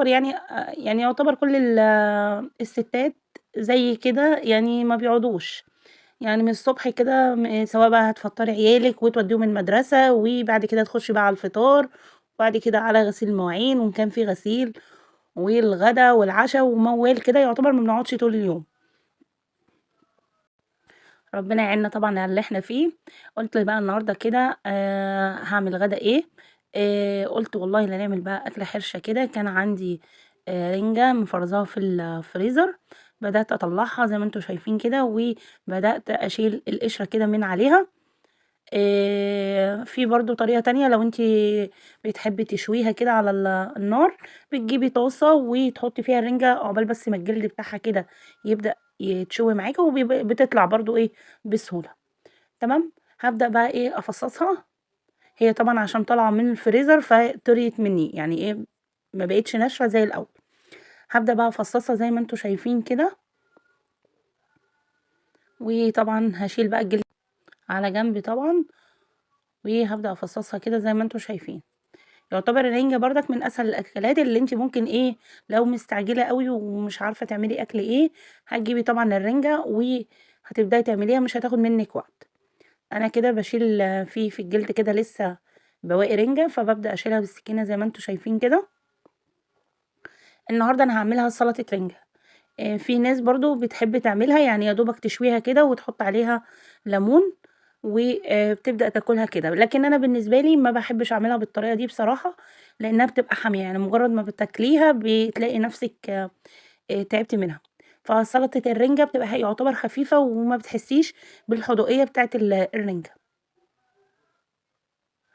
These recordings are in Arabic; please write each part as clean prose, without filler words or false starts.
يعني يعني يعتبر كل الستات زيي كده يعني ما بيقعدوش، يعني من الصبح كده سواء بقى هتفطّري عيالِك وتودّيهم المدرسة، وبعد كده تخشي بقى على الفطار، وبعد كده على غسيل المواعين وإن كان في غسيل، والغدا والعشا وموال كده، يعتبر ما بنقعدش طول اليوم. ربنا يعيننا طبعًا على اللي إحنا فيه. قُلت بقى النهارده كده هاعمل غدا إيه. قُلت والله لا نعمل بقى أكلة حرشة كده. كان عندي رِنجة مفرزاها في الفريزر، بدأت أطلّعها زي ما أنتم شايفين كده، وبدأت أشيل القشرة كده من عليها. في برضه طريقة تانية لو أنتِ بتحبي تشويها كده على النار، بتجيبي طاسة وتحطي فيها الرِنجة عقبال بس ما الجلد بتاعها كده يبدأ يتشوي معاكِ، بتطلع برضه إيه بسهولة. تمام. هابدأ بقى إيه أفصصها. هي طبعًا عشان طالعة من الفريزر فطريت مني، يعني إيه ما بقتش ناشفة زي الأول. هابدأ بقى أفصصها زي ما أنتم شايفين كده، وطبعًا هاشيل بقى الجلد على جنب طبعًا، وهابدأ أفصصها كده زي ما أنتم شايفين. يعتبر الرنجة برضك من أسهل الأكلات اللي أنتِ ممكن إيه، لو مستعجلة أوي ومش عارفة تعملي أكل إيه، هتجيبي طبعًا الرنجة وهتبدأي تعمليها مش هتاخد منِّك وقت. أنا كده باشيل في الجلد كده لسه بواقي رنجة، فبابدأ أشيلها بالسكينة زي ما أنتم شايفين كده. النهارده أنا هاعملها سلطة رنجة. في ناس برضه بتحب تعملها يعني يا دوبك تشويها كده وتحط عليها ليمون بتبدأ تاكلها كده، لكن أنا بالنسبة لي ما باحبش أعملها بالطريقة دي بصراحة، لإنها بتبقى حامية، يعني مجرد ما بتاكليها بتلاقي نفسِك تعبتِ منها. فسلطة الرنجة بتبقى يعتبر خفيفة وما بتحسيش بالحدوقية بتاعة الرنجة.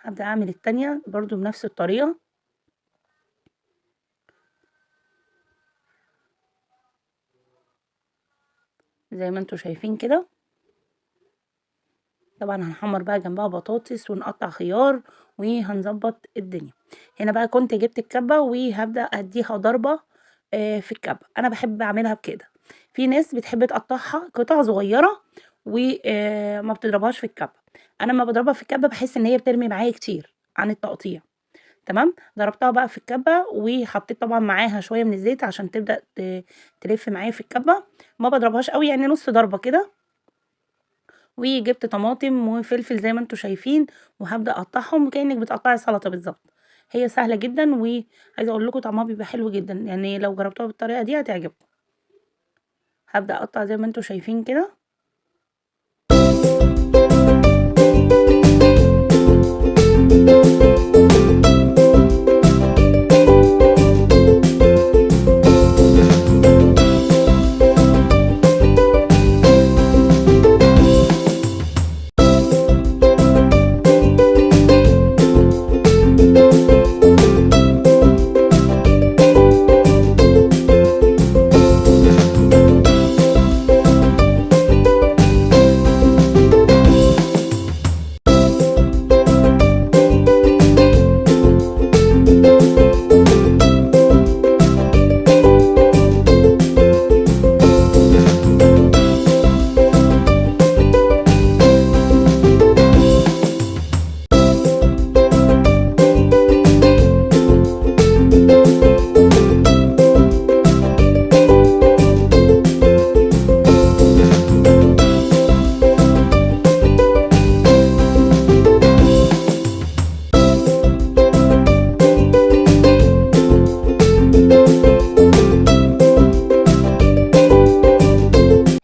هابدأ أعمل التانية برضه بنفس الطريقة، زي ما أنتم شايفين كده. طبعًا هنحمّر بقى جنبها بطاطس ونقطّع خيار وهنضبّط الدنيا. هنا بقى كنت جِبت الكبّة وهابدأ أدّيها ضربة في الكبّة. أنا باحب أعملها بكده. في ناس بتحب تقطّعها قطع صغيّرة ما بتضربهاش في الكبّة. أنا أمّا باضربها في الكبّة باحس إن هي بترمي معايا كتير عن التقطيع. تمام. ضربتها بقى في الكبّة وحطّيت طبعًا معاها شوية من الزيت عشان تبدأ تلِف معايا في الكبّة. ما باضربهاش أوي يعني نُص ضربة كده. وجِبت طماطم وفلفل زي ما أنتم شايفين، وهابدأ أقطّعهم كإنِّك بتقطّعي سَلطة بالضبط. هي سهلة جدًا وعايزة أقول لكم طعمها بيبقى حلو جدًا، يعني لو جربتوها بالطريقة دي هتعجبكم. هابدأ أقطّع زي ما أنتم شايفين كده.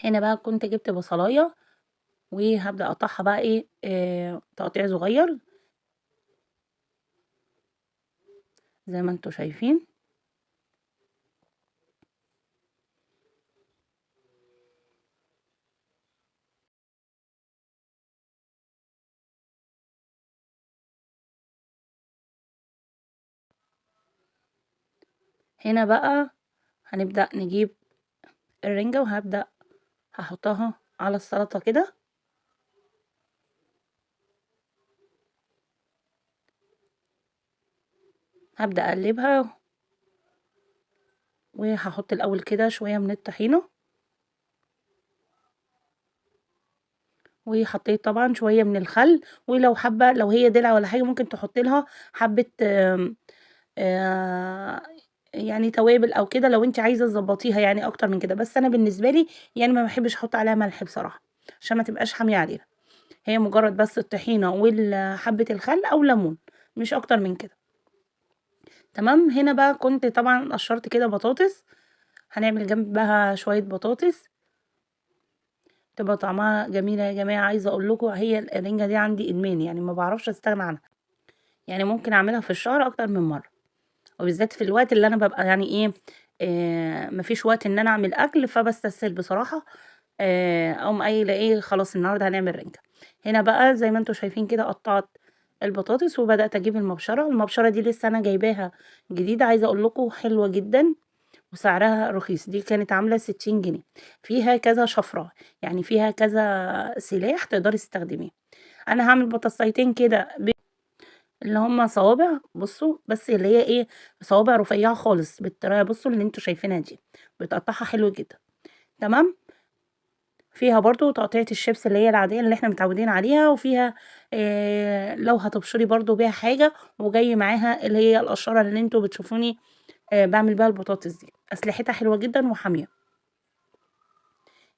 هنا بقى كنت جِبت بصلاية وهابدأ أقطّعها بقى إيه، تقطيع صغيّر زي ما أنتم شايفين. هنا بقى هنبدأ نجيب الرنجة وهابدأ هاحطّها على السَلطة كده. هابدأ أقلّبها وهاحط الأول كده شوية من الطحينة، وحطيت طبعًا شوية من الخل، ولو حابة لو هي دلع والّا حاجة ممكن تحطي لها حبة يعني توابل أو كده لو أنتِ عايزة تضبّطيها يعني أكتر من كده، بس أنا بالنسبة لي يعني ما باحبش أحط عليها ملح بصراحة، عشان ما تبقاش حامية علينا، هي مجرد بس الطحينة حبة الخل أو ليمون، مش أكتر من كده. تمام، هنا بقى كنت طبعًا قشّرت كده بطاطس، هنعمل جنبها شوية بطاطس، تبقى طعمها جميلة يا جماعة، عايزة أقول لكم هي الرنجة دي عندي إدمان، يعني ما باعرفش أستغنى عنها، يعني ممكن أعملها في الشهر أكتر من مرّة، وبالذات في الوقت اللي أنا بابقى يعني إيه، ما فيش وقت إن أنا أعمل أكل، فباستسهل بصراحة، أقوم قايلة إيه خلاص النهارده هنعمل رنجة. هنا بقى زي ما أنتم شايفين كده قطّعت البطاطس وبدأت أجيب المبشرة، المبشرة دي لسه أنا جايباها جديدة، عايزة أقول لكم حلوة جدًا وسعرها رخيص، دي كانت عاملة 60 جنيه، فيها كذا شفرة، يعني فيها كذا سلاح تقدري تستخدميه. أنا هاعمل بطاطسايتين كده اللي هُم صوابع بُصّوا، بس اللي هي إيه، صوابع رفيّعة خالص بالطريقة بُصّوا اللي أنتم شايفينها دي، بتقطّعها حلو جدًا، تمام؟ فيها برضه تقطيعة الشيبس اللي هي العادية اللي إحنا متعودين عليها، وفيها لو هتبشري برضه بيها حاجة، وجاي معاها اللي هي القشّارة اللي أنتم بتشوفوني باعمل بيها البطاطس دي، أسلحتها حلوة جدًا وحامية.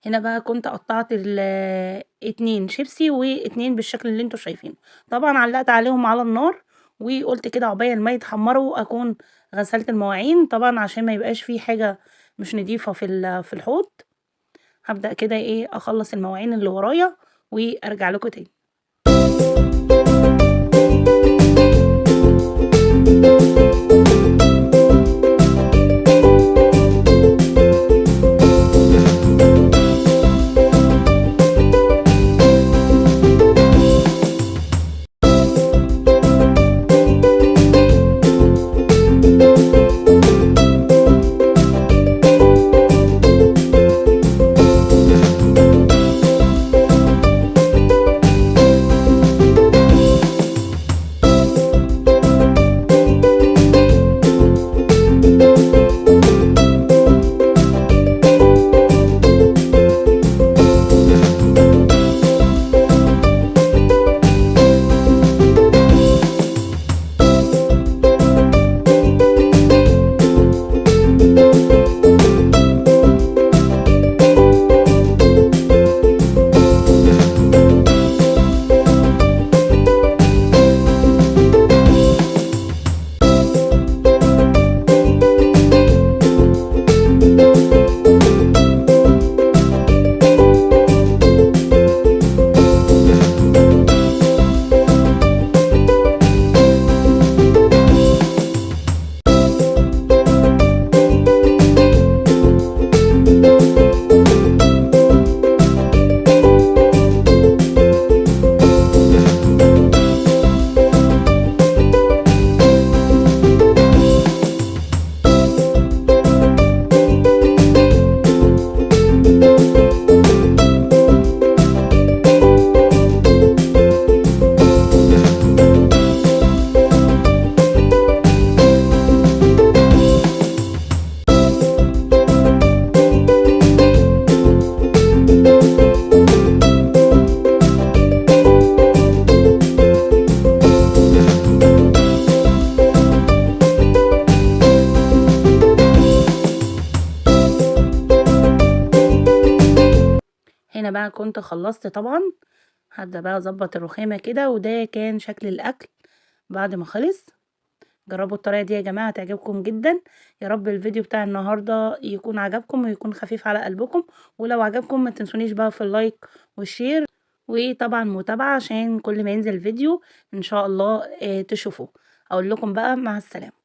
هنا بقى كنت قطّعت 2 شيبسي و2 بالشكل اللي أنتم شايفينه، طبعًا علّقت عليهم على النار، وقُلت كده عقبال ما يتحمّروا أكون غسلت المواعين، طبعًا عشان ما يبقاش في حاجة مش نضيفة في الحوض، هابدأ كده إيه أخلّص المواعين اللي ورايا وأرجع لكم تاني. هنا بقى كنت خلّصت طبعًا، هابدأ بقى أضبّط الرخامة كده، وده كان شكل الأكل بعد ما خلص. جرّبوا الطريقة دي يا جماعة هتعجبكم جدًا، يا رب الفيديو بتاع النهارده يكون عجبكم ويكون خفيف على قلبكم، ولو عجبكم ما تنسونيش بقى في اللايك والشير، وطبعًا متابعة عشان كل ما ينزل فيديو إن شاء الله تشوفوه. أقول لكم بقى مع السلامة.